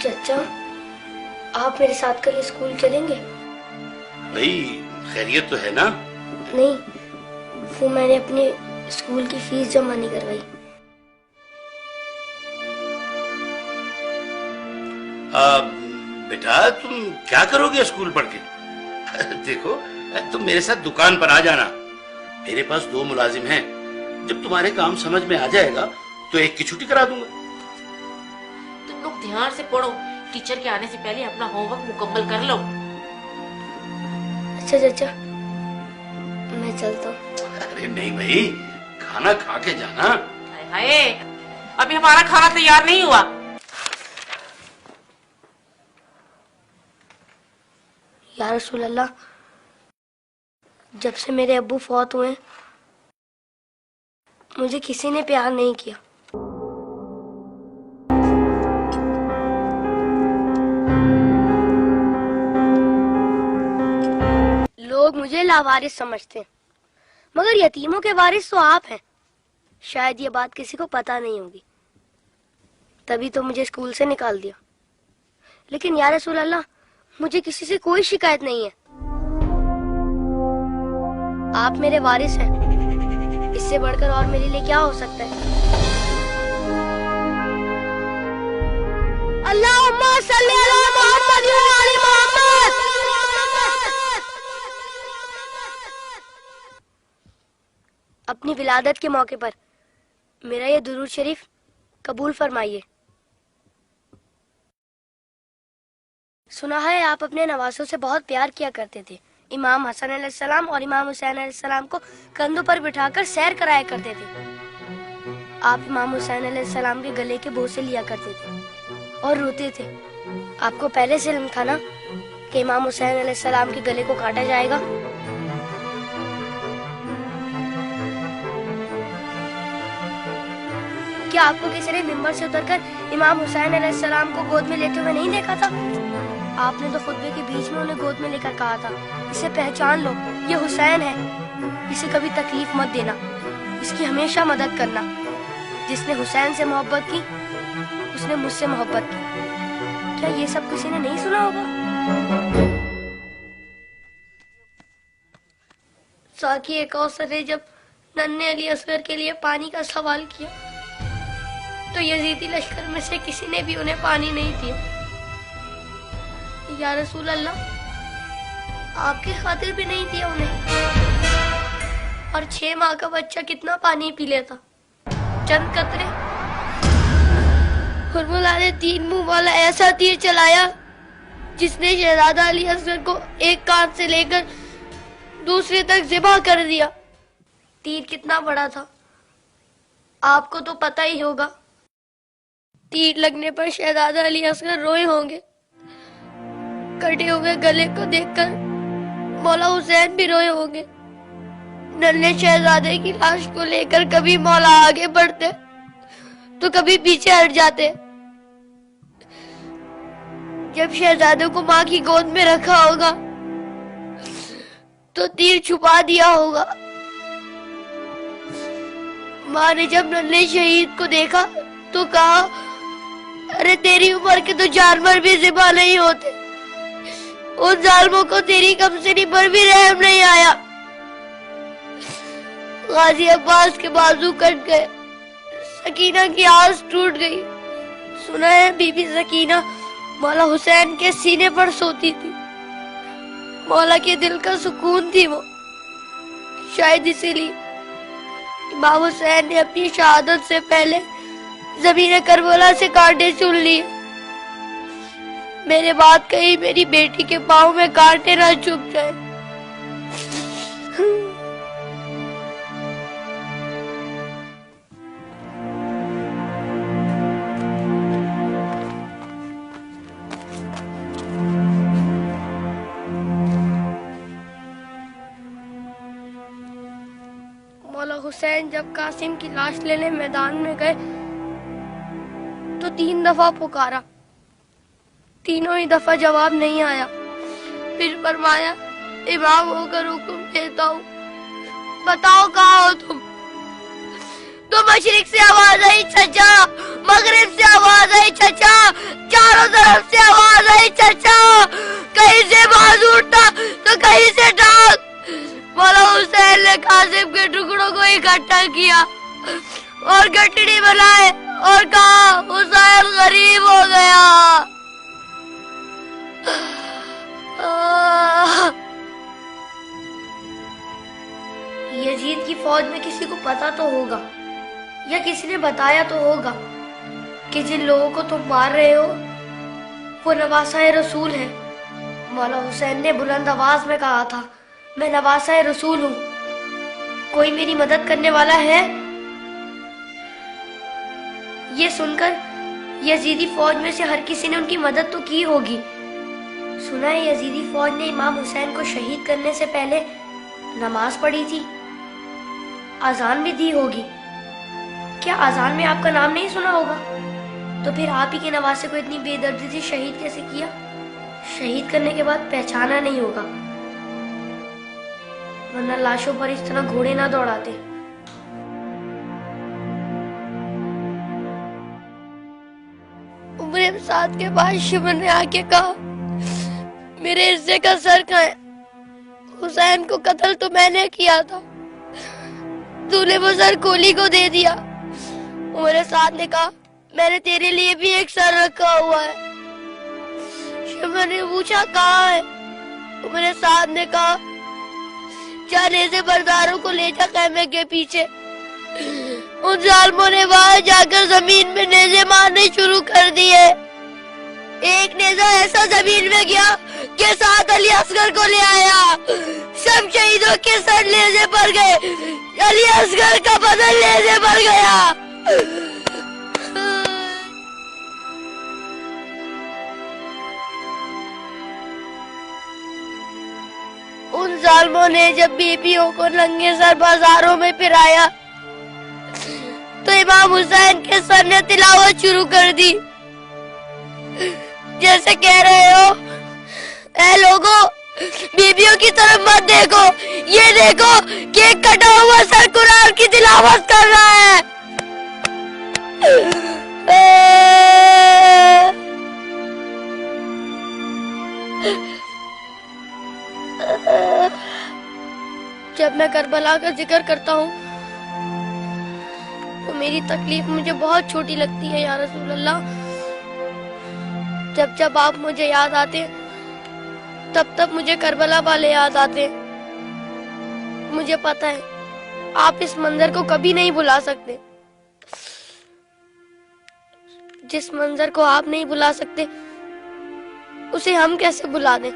چچا آپ میرے ساتھ کل اسکول چلیں گے؟ بھائی خیریت تو ہے نا؟ نہیں، وہ میں نے اپنے اسکول کی فیس جمع نہیں کروائی۔ بیٹا تم کیا کرو گے اسکول پڑھ کے؟ دیکھو تم میرے ساتھ دکان پر آ جانا، میرے پاس 2 ملازم ہیں، جب تمہارے کام سمجھ میں آ جائے گا تو ایک کی چھٹی کرا دوں گا۔ تم لوگ دھیان سے پڑھو، ٹیچر کے آنے سے پہلے اپنا ہوم ورک مکمل کر لو۔ اچھا چچا میں چلتا ہوں۔ ارے نہیں بھائی، کھانا کھا کے جانا۔ ہائے ابھی ہمارا کھانا تیار نہیں ہوا۔ یا رسول اللہ، جب سے میرے ابو فوت ہوئے مجھے کسی نے پیار نہیں کیا۔ لوگ مجھے لاوارث سمجھتے ہیں، مگر یتیموں کے وارث تو آپ ہیں۔ شاید یہ بات کسی کو پتا نہیں ہوگی، تبھی تو مجھے اسکول سے نکال دیا۔ لیکن یا رسول اللہ، مجھے کسی سے کوئی شکایت نہیں ہے۔ آپ میرے وارث ہیں، اس سے بڑھ کر اور میرے لیے کیا ہو سکتا ہے؟ اللہم صلی علی محمد و علی محمد۔ اپنی ولادت کے موقع پر میرا یہ درود شریف قبول فرمائیے۔ سنا ہے آپ اپنے نواسوں سے بہت پیار کیا کرتے تھے۔ امام حسن علیہ السلام اور امام حسین علیہ السلام کو کندھوں پر بٹھا کر سیر کرایا کرتے تھے۔ آپ امام حسین علیہ السلام کے گلے کے بوسے لیا کرتے تھے اور روتے تھے۔ آپ کو پہلے سے علم تھا نا کہ امام حسین علیہ السلام کے گلے کو کاٹا جائے گا؟ کیا آپ کو کسی نے ممبر سے اتر کر امام حسین علیہ السلام کو گود میں لیتے ہوئے نہیں دیکھا تھا؟ آپ نے تو خطبے کے بیچ میں انہیں گود میں لے کر کہا تھا، اسے پہچان لو، یہ حسین ہے، اسے کبھی تکلیف مت دینا، اس کی ہمیشہ مدد کرنا۔ جس نے حسین سے محبت کی اس نے مجھ سے محبت کی۔ کیا یہ سب کسی نے نہیں سنا ہوگا؟ ساقی کوثر نے جب ننھے علی اصغر کے لیے پانی کا سوال کیا تو یزیدی لشکر میں سے کسی نے بھی انہیں پانی نہیں دیا۔ یا رسول اللہ، آپ کی خاطر بھی نہیں دیا انہیں؟ اور 6 ماہ کا بچہ کتنا پانی پی لیتا؟ چند قطرے۔ حرملہ نے 3 منہ والا ایسا تیر چلایا جس نے شہزادہ علی اصغر کو ایک کان سے لے کر دوسرے تک ذبح کر دیا۔ تیر کتنا بڑا تھا آپ کو تو پتہ ہی ہوگا۔ تیر لگنے پر شہزادہ علی اصغر روئے ہوں گے۔ کٹے ہوئے گلے کو دیکھ کر مولا حسین بھی روئے ہوں گے۔ ننھے شہزادے کی لاش کو لے کر کبھی مولا آگے بڑھتے تو کبھی پیچھے ہٹ جاتے۔ جب شہزادے کو ماں کی گود میں رکھا ہوگا تو تیر چھپا دیا ہوگا۔ ماں نے جب ننھے شہید کو دیکھا تو کہا، ارے تیری عمر کے تو جانور بھی ذبح نہیں ہوتے، ان ظالموں کو تیری کمسنی پر بھی رحم نہیں آیا۔ غازی عباس کے بازو کٹ گئے، سکینہ کی آس ٹوٹ گئی۔ سنا ہے بی بی سکینہ مولا حسین کے سینے پر سوتی تھی، مولا کے دل کا سکون تھی وہ۔ شاید اسی لیے امام حسین نے اپنی شہادت سے پہلے زمین کربلا سے کانٹے چن لیے۔ میرے بات کہیں میری بیٹی کے پاؤں میں کانٹے نہ چبھ جائے۔ مولا حسین جب قاسم کی لاش لینے میدان میں گئے تو 3 دفعہ پکارا، تینوں ہی دفعہ جواب نہیں آیا۔ پھر فرمایا، امام ہو کر حکم دیتا ہوں، بتاؤ کہاں ہو تم؟ تو مشرق سے آواز آئی چچا، مغرب سے آواز آئی چچا، چاروں طرف پٹڑی بنائے اور کہا حسین غریب ہو گیا. یزید کی فوج میں کسی کو پتا تو ہوگا یا کسی نے بتایا تو ہوگا کہ جن لوگوں کو تم مار رہے ہو وہ نواسہ رسول ہیں. مولا حسین نے بلند آواز میں کہا تھا میں نواسہ رسول ہوں, کوئی میری مدد کرنے والا ہے؟ یہ سن کر یزیدی فوج میں سے ہر کسی نے ان کی مدد تو کی ہوگی. سنا ہے یزیدی فوج نے امام حسین کو شہید کرنے سے پہلے نماز پڑھی تھی, اذان بھی دی ہوگی. کیا اذان میں آپ کا نام نہیں سنا ہوگا؟ تو پھر آپ ہی کے نواسے کو اتنی بے دردی سے شہید کیسے کیا؟ شہید کرنے کے بعد پہچانا نہیں ہوگا, ورنہ لاشوں پر اس طرح گھوڑے نہ دوڑاتے. عمر سعد کے بعد شمر نے آ کے کہا میرے عزے کا سر کہاں ہے؟ حسین کو قتل تو میں نے کیا تھا, تو نے وہ سر کولی کو دے دیا. عمر سعد نے کہا میں نے تیرے لیے بھی ایک سر رکھا ہوا ہے. شمر نے پوچھا کہاں ہے؟ عمر سعد نے کہا چل نیزے برداروں کو لے جا خیمے کے پیچھے. ان ظالموں نے وہاں جا کر زمین میں نیزے مارنے شروع کر دیے. ایک نیزہ ایسا زمین میں گیا کہ ساتھ علی اصغر کو لے آیا. سب شہیدوں کے سر نیزے پر گئے, علی اصغر کا بدن نیزے پر گیا. ان ظالموں نے جب بیویوں کو ننگے سر بازاروں میں پھرایا تو امام حسین کے سر نے تلاوت شروع کر دی, جیسے کہہ رہے ہو اے لوگوں بیویوں کی طرف مت دیکھو, یہ دیکھو کہ ایک کٹا ہوا سر قرآن کی تلاوت کر رہا ہے. جب میں کربلا کا ذکر کرتا ہوں تو میری تکلیف مجھے بہت چھوٹی لگتی ہے یا رسول اللہ. جب جب آپ مجھے یاد آتے تب تب مجھے کربلا والے یاد آتے. مجھے پتہ ہے آپ اس منظر کو کبھی نہیں بھلا سکتے. جس منظر کو آپ نہیں بھلا سکتے اسے ہم کیسے بھلا دیں؟